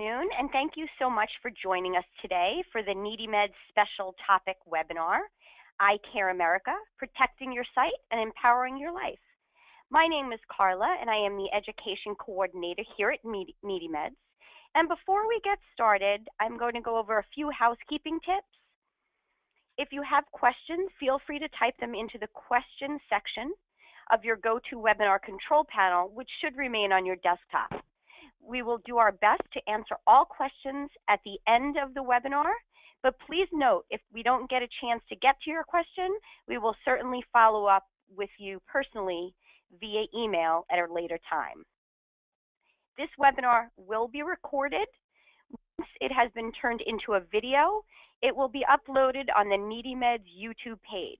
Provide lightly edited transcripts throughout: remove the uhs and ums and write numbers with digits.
afternoon, and thank you so much for joining us today for the NeedyMeds special topic webinar, EyeCare America, Protecting Your Sight and Empowering Your Life. My name is Carla, and I am the Education Coordinator here at NeedyMeds. And before we get started, I'm going to go over a few housekeeping tips. If you have questions, feel free to type them into the question section of your GoToWebinar control panel, which should remain on your desktop. We will do our best to answer all questions at the end of the webinar, but please note, if we don't get a chance to get to your question, we will certainly follow up with you personally via email at a later time. This webinar will be recorded. Once it has been turned into a video, it will be uploaded on the NeedyMeds YouTube page.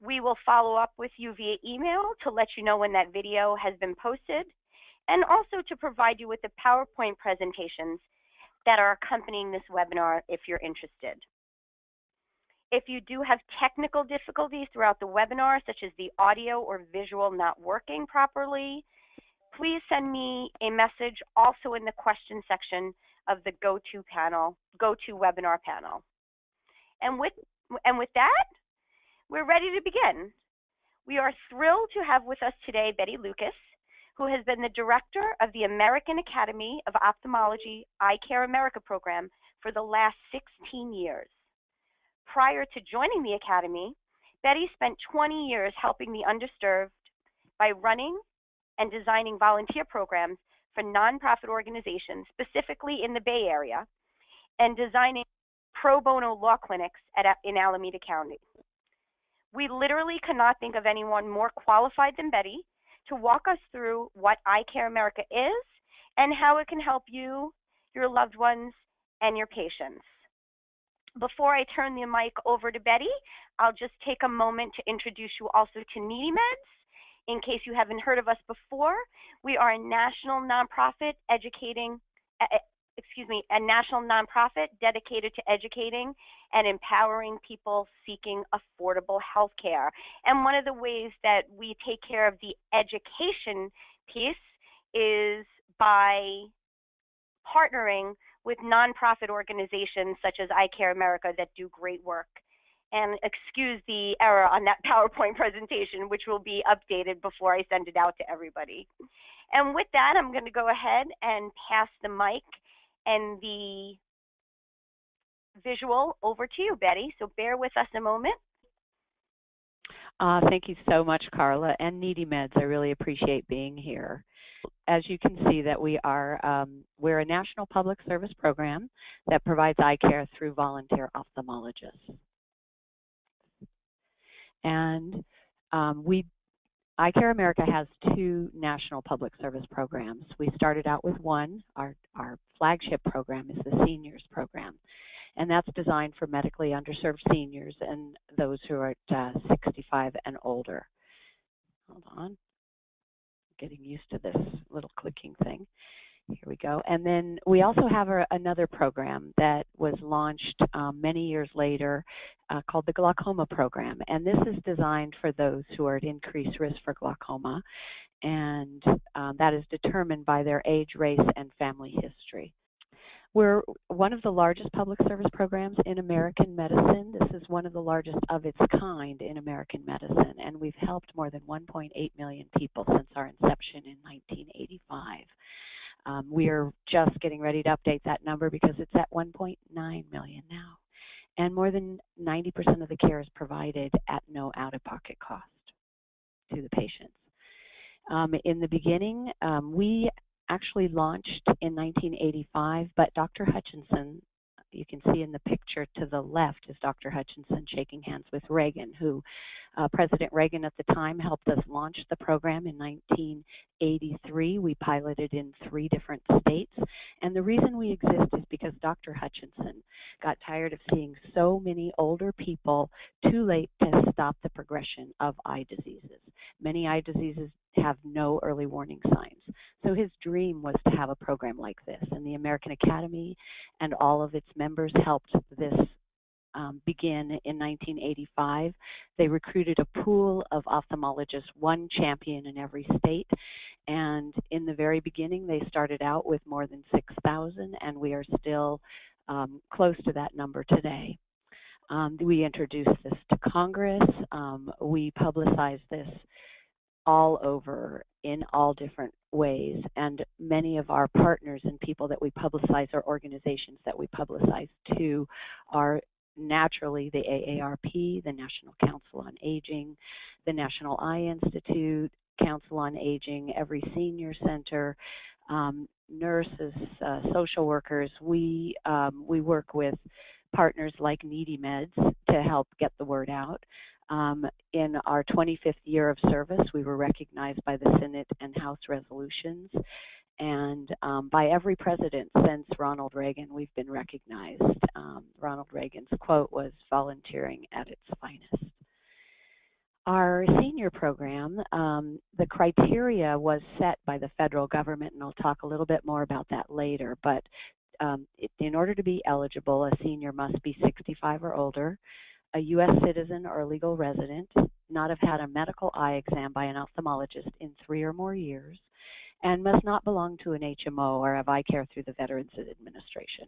We will follow up with you via email to let you know when that video has been posted, and also to provide you with the PowerPoint presentations that are accompanying this webinar if you're interested. If you do have technical difficulties throughout the webinar, such as the audio or visual not working properly, please send me a message also in the question section of the GoToWebinar panel. And with that, we're ready to begin. We are thrilled to have with us today Betty Lucas, who has been the director of the American Academy of Ophthalmology EyeCare America program for the last 16 years. Prior to joining the Academy, Betty spent 20 years helping the underserved by running and designing volunteer programs for nonprofit organizations, specifically in the Bay Area, and designing pro bono law clinics in Alameda County. We literally cannot think of anyone more qualified than Betty to walk us through what EyeCare America is and how it can help you, your loved ones, and your patients. Before I turn the mic over to Betty, I'll just take a moment to introduce you also to NeedyMeds. In case you haven't heard of us before, we are a national nonprofit dedicated to educating and empowering people seeking affordable health care. And one of the ways that we take care of the education piece is by partnering with nonprofit organizations such as EyeCare America that do great work. And excuse the error on that PowerPoint presentation, which will be updated before I send it out to everybody. And with that, I'm going to go ahead and pass the mic and the visual over to you, Betty. So bear with us a moment. Thank you so much, Carla, and NeedyMeds. I really appreciate being here. As you can see, that we're a national public service program that provides eye care through volunteer ophthalmologists. And EyeCare America has two national public service programs. We started out with one. Our flagship program is the seniors program, and that's designed for medically underserved seniors and those who are at 65 and older. Hold on, getting used to this little clicking thing. Here we go. And then we also have another program that was launched many years later called the Glaucoma Program. And this is designed for those who are at increased risk for glaucoma. And that is determined by their age, race, and family history. We're one of the largest public service programs in American medicine. This is one of the largest of its kind in American medicine. And we've helped more than 1.8 million people since our inception in 1985. We are just getting ready to update that number because it's at 1.9 million now. And more than 90% of the care is provided at no out-of-pocket cost to the patients. In the beginning, we actually launched in 1985, but Dr. Hutchinson, you can see in the picture to the left is Dr. Hutchinson shaking hands with Reagan, who President Reagan at the time helped us launch the program in 1983. We piloted in 3 different states. And the reason we exist is because Dr. Hutchinson got tired of seeing so many older people too late to stop the progression of eye diseases. Many eye diseases have no early warning signs. So his dream was to have a program like this, and the American Academy and all of its members helped this begin in 1985. They recruited a pool of ophthalmologists, one champion in every state. And in the very beginning, they started out with more than 6,000, and we are still close to that number today. We introduced this to Congress. We publicized this all over in all different ways, and many of our partners and people that we publicize, or organizations that we publicize to, are naturally the AARP, the National Council on Aging, the National Eye Institute, Council on Aging, every senior center, nurses, social workers. We work with partners like NeedyMeds to help get the word out. In our 25th year of service, we were recognized by the Senate and House resolutions, and by every president since Ronald Reagan, we've been recognized. Ronald Reagan's quote was, "Volunteering at its finest." Our senior program, the criteria was set by the federal government, and I'll talk a little bit more about that later, but in order to be eligible, a senior must be 65 or older, a U.S. citizen or legal resident, not have had a medical eye exam by an ophthalmologist in 3 or more years, and must not belong to an HMO or have EyeCare through the Veterans Administration.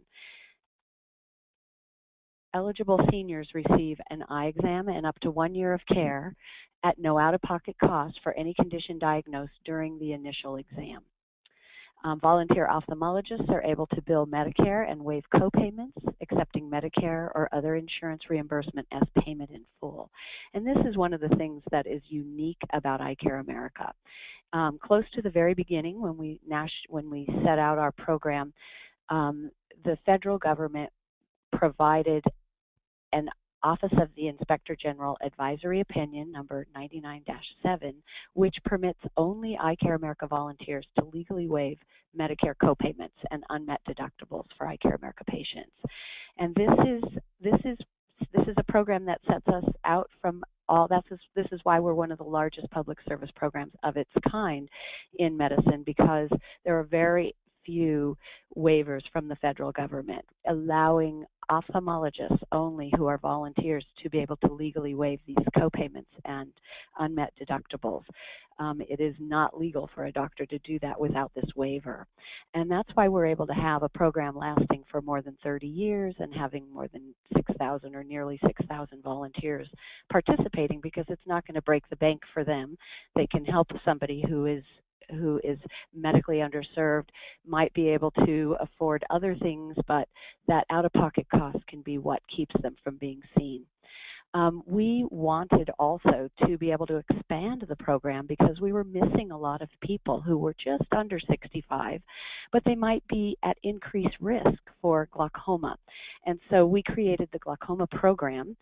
Eligible seniors receive an eye exam and up to 1 year of care at no out-of-pocket cost for any condition diagnosed during the initial exam. Volunteer ophthalmologists are able to bill Medicare and waive co-payments, accepting Medicare or other insurance reimbursement as payment in full. And this is one of the things that is unique about EyeCare America. Close to the very beginning, when we set out our program, the federal government provided an Office of the Inspector General Advisory Opinion, number 99-7, which permits only EyeCare America volunteers to legally waive Medicare copayments and unmet deductibles for EyeCare America patients. And this is a program that sets us out from all. This is why we're one of the largest public service programs of its kind in medicine, because there are very few waivers from the federal government, allowing ophthalmologists only who are volunteers to be able to legally waive these copayments and unmet deductibles. It is not legal for a doctor to do that without this waiver. And that's why we're able to have a program lasting for more than 30 years and having more than 6,000 or nearly 6,000 volunteers participating, because it's not going to break the bank for them. They can help somebody who is medically underserved, might be able to afford other things, but that out-of-pocket cost can be what keeps them from being seen. We wanted also to be able to expand the program because we were missing a lot of people who were just under 65, but they might be at increased risk for glaucoma. And so we created the Glaucoma Program.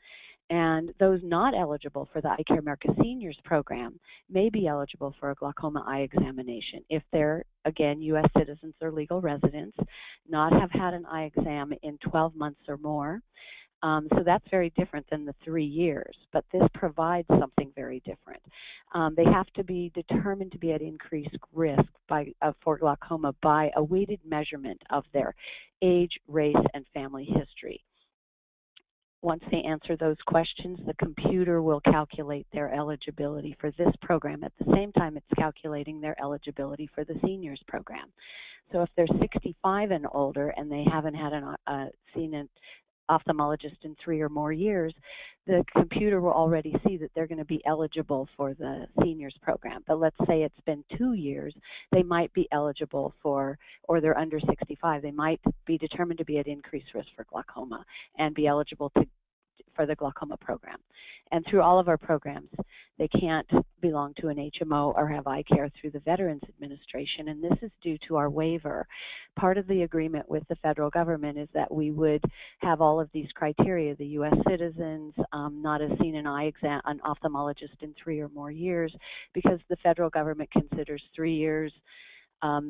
And those not eligible for the EyeCare America Seniors Program may be eligible for a glaucoma eye examination if they're, again, U.S. citizens or legal residents, not have had an eye exam in 12 months or more. So that's very different than the 3 years, but this provides something very different. They have to be determined to be at increased risk for glaucoma by a weighted measurement of their age, race, and family history. Once they answer those questions, the computer will calculate their eligibility for this program. At the same time, it's calculating their eligibility for the seniors program. So if they're 65 and older and they haven't had seen an ophthalmologist in 3 or more years, the computer will already see that they're going to be eligible for the seniors program. But let's say it's been 2 years, they might be eligible for, or they're under 65, they might be determined to be at increased risk for glaucoma and be eligible for the glaucoma program. And through all of our programs, they can't belong to an HMO or have EyeCare through the Veterans Administration, and this is due to our waiver. Part of the agreement with the federal government is that we would have all of these criteria, the U.S. citizens, not have seen an eye exam, an ophthalmologist in 3 or more years, because the federal government considers 3 years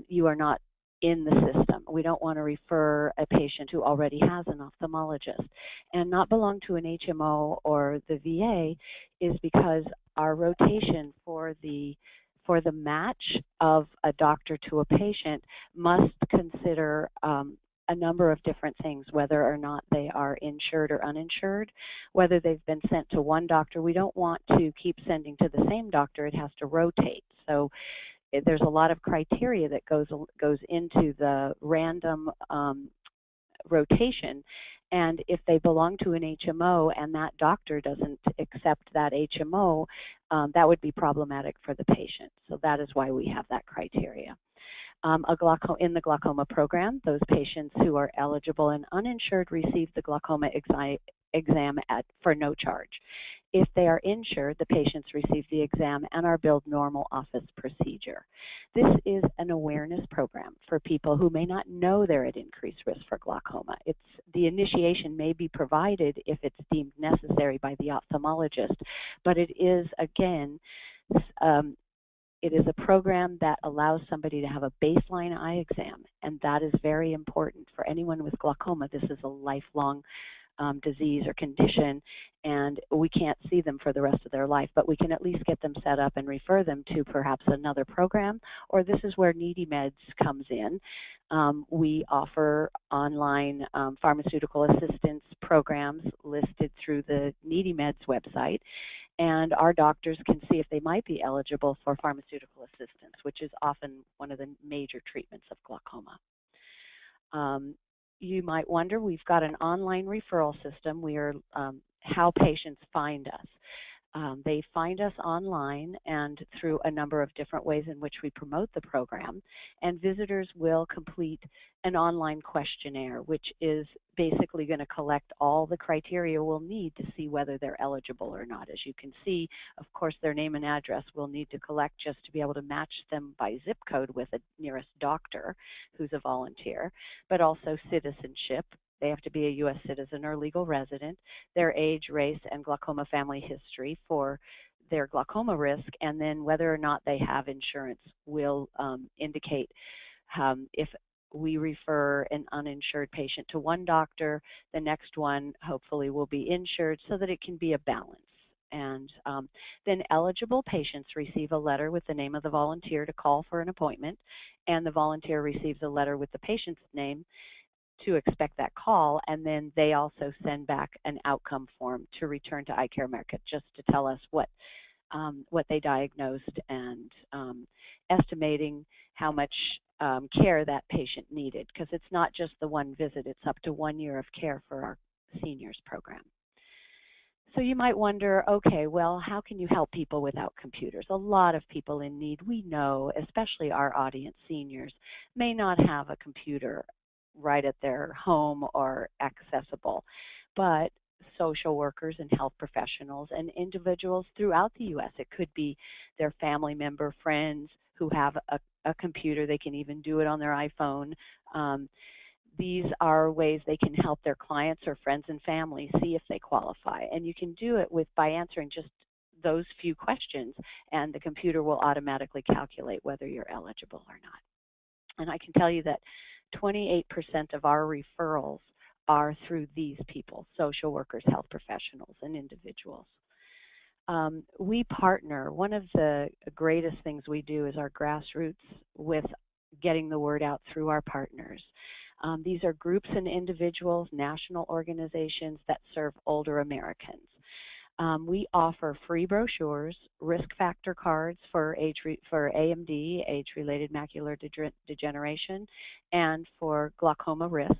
you are not in the system. We don't want to refer a patient who already has an ophthalmologist. And not belong to an HMO or the VA is because our rotation for the match of a doctor to a patient must consider a number of different things, whether or not they are insured or uninsured, whether they've been sent to one doctor. We don't want to keep sending to the same doctor. It has to rotate. So there's a lot of criteria that goes into the random rotation. And if they belong to an HMO and that doctor doesn't accept that HMO, that would be problematic for the patient. So that is why we have that criteria. In the glaucoma program, those patients who are eligible and uninsured receive the glaucoma exam for no charge. If they are insured, the patients receive the exam and are billed normal office procedure. This is an awareness program for people who may not know they're at increased risk for glaucoma. The initiation may be provided if it's deemed necessary by the ophthalmologist, but it is, again, it is a program that allows somebody to have a baseline eye exam, and that is very important for anyone with glaucoma. This is a lifelong disease or condition, and we can't see them for the rest of their life, but we can at least get them set up and refer them to perhaps another program, or this is where NeedyMeds comes in. We offer online pharmaceutical assistance programs listed through the NeedyMeds website, and our doctors can see if they might be eligible for pharmaceutical assistance, which is often one of the major treatments of glaucoma. You might wonder, we've got an online referral system. We are how patients find us. They find us online and through a number of different ways in which we promote the program. And visitors will complete an online questionnaire, which is basically going to collect all the criteria we'll need to see whether they're eligible or not. As you can see, of course, their name and address we'll need to collect just to be able to match them by zip code with a nearest doctor who's a volunteer, but also citizenship. They have to be a U.S. citizen or legal resident, their age, race, and glaucoma family history for their glaucoma risk, and then whether or not they have insurance will indicate if we refer an uninsured patient to one doctor, the next one hopefully will be insured so that it can be a balance. And then eligible patients receive a letter with the name of the volunteer to call for an appointment, and the volunteer receives a letter with the patient's name to expect that call, and then they also send back an outcome form to return to EyeCare America just to tell us what they diagnosed and estimating how much care that patient needed, because it's not just the one visit, it's up to 1 year of care for our seniors program. So you might wonder, okay, well, how can you help people without computers? A lot of people in need, we know, especially our audience, seniors, may not have a computer right at their home or accessible, but social workers and health professionals and individuals throughout the U.S. It could be their family member, friends who have a computer. They can even do it on their iPhone. These are ways they can help their clients or friends and family see if they qualify. And you can do it by answering just those few questions, and the computer will automatically calculate whether you're eligible or not. And I can tell you that 28% of our referrals are through these people, social workers, health professionals, and individuals. We partner. One of the greatest things we do is our grassroots with getting the word out through our partners. These are groups and individuals, national organizations that serve older Americans. We offer free brochures, risk factor cards for AMD, age-related macular degeneration, and for glaucoma risk.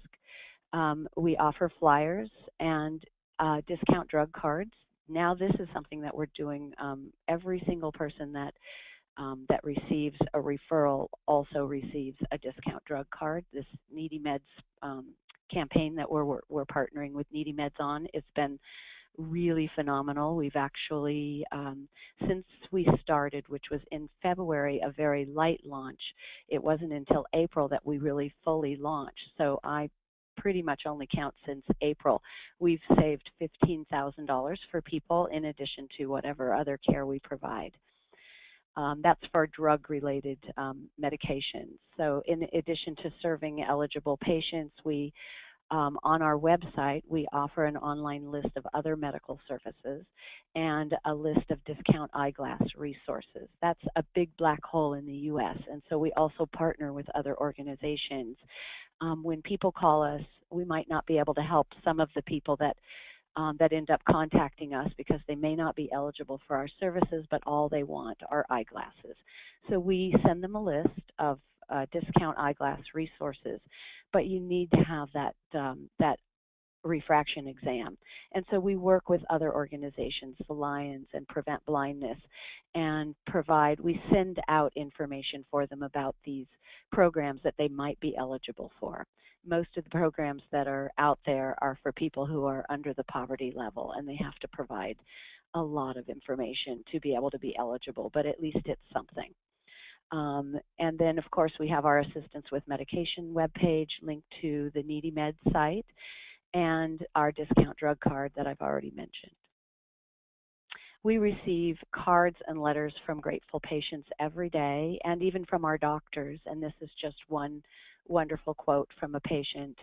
We offer flyers and discount drug cards. Now this is something that we're doing. Every single person that receives a referral also receives a discount drug card. This NeedyMeds campaign that we're partnering with NeedyMeds on, it's been really phenomenal. We've actually, since we started, which was in February, a very light launch. It wasn't until April that we really fully launched. So I pretty much only count since April. We've saved $15,000 for people in addition to whatever other care we provide. That's for drug-related medications. So in addition to serving eligible patients, we on our website, we offer an online list of other medical services and a list of discount eyeglass resources. That's a big black hole in the U.S., and so we also partner with other organizations. When people call us, we might not be able to help some of the people that end up contacting us because they may not be eligible for our services, but all they want are eyeglasses. So we send them a list of discount eyeglass resources, but you need to have that refraction exam. And so we work with other organizations, the Lions and Prevent Blindness, and we send out information for them about these programs that they might be eligible for. Most of the programs that are out there are for people who are under the poverty level, and they have to provide a lot of information to be able to be eligible, but at least it's something. And then, of course, we have our Assistance with Medication webpage linked to the NeedyMeds site and our discount drug card that I've already mentioned. We receive cards and letters from grateful patients every day, and even from our doctors, and this is just one wonderful quote from a patient.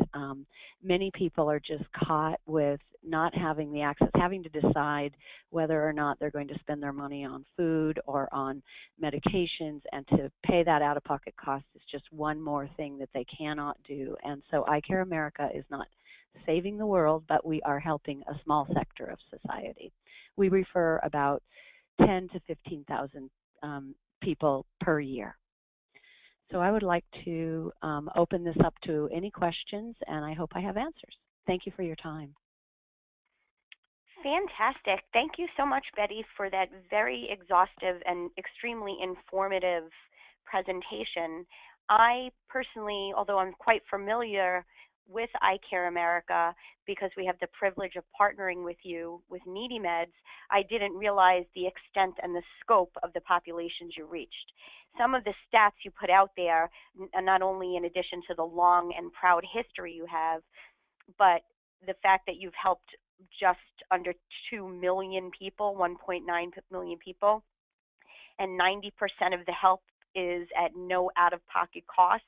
Many people are just caught with not having the access, having to decide whether or not they're going to spend their money on food or on medications, and to pay that out-of-pocket cost is just one more thing that they cannot do. And so EyeCare America is not saving the world, but we are helping a small sector of society. We refer about 10 to 15,000 people per year. So I would like to open this up to any questions, and I hope I have answers. Thank you for your time. Fantastic. Thank you so much, Betty, for that very exhaustive and extremely informative presentation. I personally, although I'm quite familiar with EyeCare America because we have the privilege of partnering with you with NeedyMeds, I didn't realize the extent and the scope of the populations you reached. Some of the stats you put out there, not only in addition to the long and proud history you have, but the fact that you've helped just under 2 million people, 1.9 million people, and 90% of the help is at no out-of-pocket cost.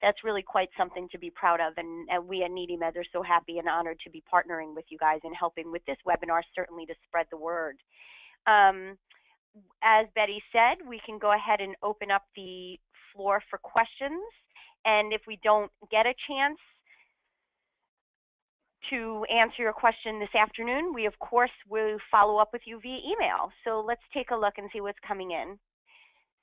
That's really quite something to be proud of, and we at NeedyMeds are so happy and honored to be partnering with you guys and helping with this webinar, certainly to spread the word. As Betty said, we can go ahead and open up the floor for questions, and if we don't get a chance to answer your question this afternoon, we of course will follow up with you via email. So let's take a look and see what's coming in.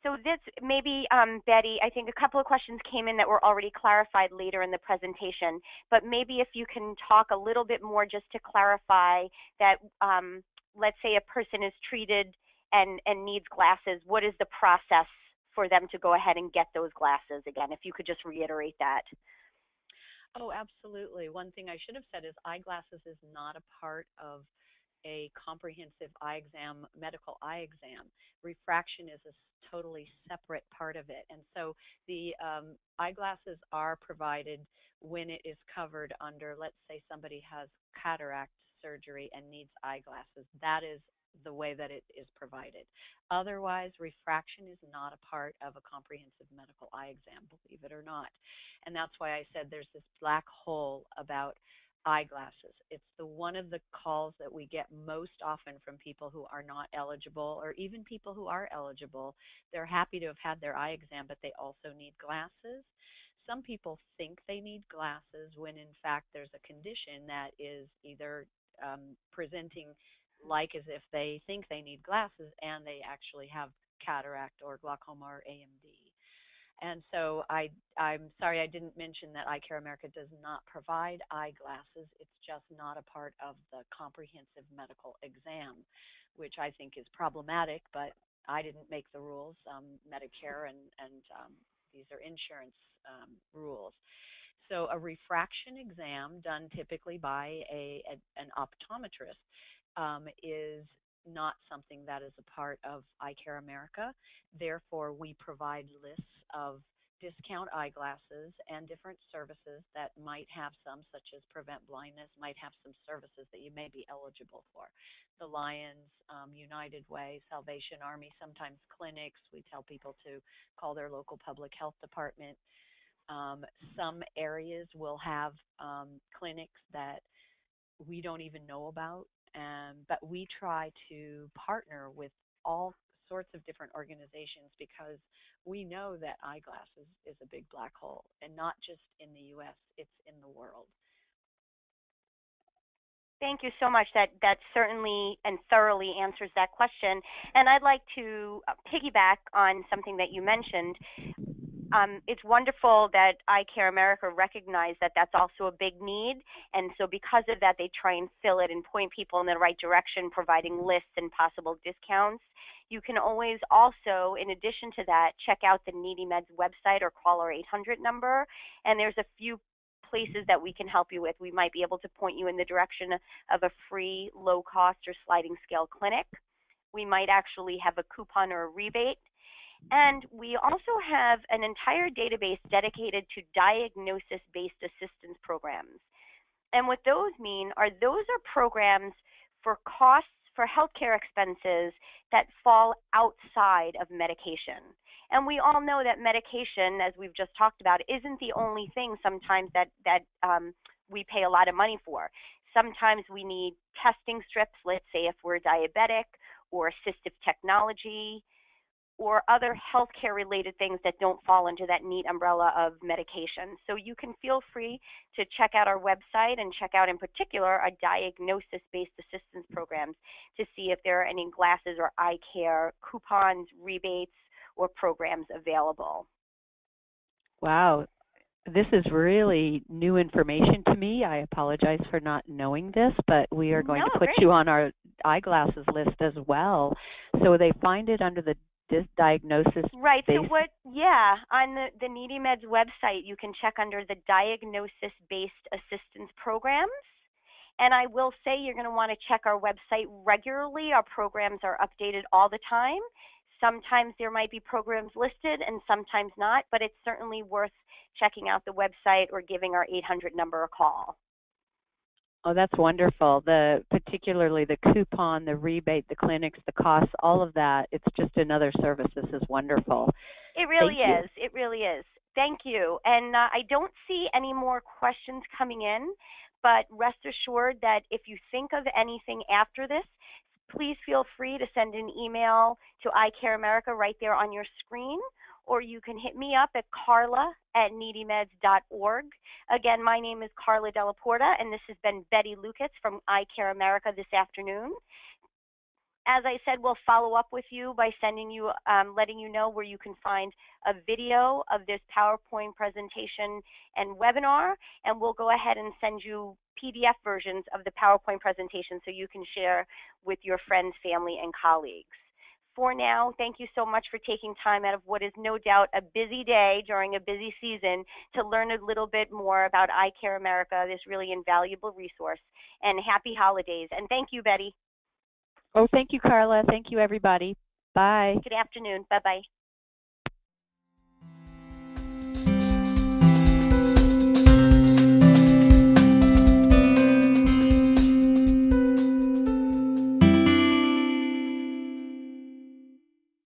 So this maybe, Betty, I think a couple of questions came in that were already clarified later in the presentation, but maybe if you can talk a little bit more just to clarify that, let's say a person is treated and needs glasses, what is the process for them to go ahead and get those glasses again, if you could just reiterate that. Oh, absolutely. One thing I should have said is eyeglasses is not a part of a comprehensive eye exam, medical eye exam. Refraction is a totally separate part of it. And so the eyeglasses are provided when it is covered under, let's say somebody has cataract surgery and needs eyeglasses. That is the way that it is provided. Otherwise, refraction is not a part of a comprehensive medical eye exam, believe it or not. And that's why I said there's this black hole about eyeglasses. It's one of the calls that we get most often from people who are not eligible, or even people who are eligible. They're happy to have had their eye exam, but they also need glasses. Some people think they need glasses when in fact there's a condition that is either presenting like as if they think they need glasses and they actually have cataract or glaucoma or AMD. And so I'm sorry I didn't mention that EyeCare America does not provide eyeglasses. It's just not a part of the comprehensive medical exam, which I think is problematic, but I didn't make the rules. Medicare and these are insurance rules. So a refraction exam done typically by an optometrist is not something that is a part of EyeCare America. Therefore, we provide lists of discount eyeglasses and different services that might have some, such as Prevent Blindness, might have some services that you may be eligible for. The Lions, United Way, Salvation Army, sometimes clinics. We tell people to call their local public health department. Some areas will have clinics that we don't even know about, but we try to partner with all sorts of different organizations because we know that eyeglasses is a big black hole, and not just in the U.S., it's in the world. Thank you so much. That certainly and thoroughly answers that question. And I'd like to piggyback on something that you mentioned. It's wonderful that EyeCare America recognized that that's also a big need, and so because of that, they try and fill it and point people in the right direction, providing lists and possible discounts. You can always also, in addition to that, check out the NeedyMeds website or call our 800 number, and there's a few places that we can help you with. We might be able to point you in the direction of a free, low-cost or sliding scale clinic. We might actually have a coupon or a rebate. And we also have an entire database dedicated to diagnosis-based assistance programs. And what those mean are those are programs for costs for healthcare expenses that fall outside of medication. And we all know that medication, as we've just talked about, isn't the only thing sometimes that we pay a lot of money for. Sometimes we need testing strips, let's say if we're diabetic, or assistive technology, or other healthcare related things that don't fall into that neat umbrella of medication. So you can feel free to check out our website and check out in particular our diagnosis-based assistance programs to see if there are any glasses or eye care coupons, rebates, or programs available. Wow. This is really new information to me. I apologize for not knowing this, but we are going to put you on our eyeglasses list as well. So they find it under the diagnosis. Right. So on the NeedyMeds website, you can check under the diagnosis-based assistance programs. And I will say you're going to want to check our website regularly. Our programs are updated all the time. Sometimes there might be programs listed and sometimes not, but it's certainly worth checking out the website or giving our 800 number a call. Oh, that's wonderful. Particularly the coupon, the rebate, the clinics, the costs, all of that. It's just another service. This is wonderful. It really is. It really is. Thank you. And I don't see any more questions coming in, but rest assured that if you think of anything after this, please feel free to send an email to EyeCare America right there on your screen, or you can hit me up at carla@needymeds.org. Again, my name is Carla Della Porta, and this has been Betty Lucas from EyeCare America this afternoon. As I said, we'll follow up with you by sending you, letting you know where you can find a video of this PowerPoint presentation and webinar, and we'll go ahead and send you PDF versions of the PowerPoint presentation so you can share with your friends, family, and colleagues. For now, thank you so much for taking time out of what is no doubt a busy day during a busy season to learn a little bit more about EyeCare America, this really invaluable resource. And happy holidays. And thank you, Betty. Oh, thank you, Carla. Thank you, everybody. Bye. Good afternoon. Bye-bye.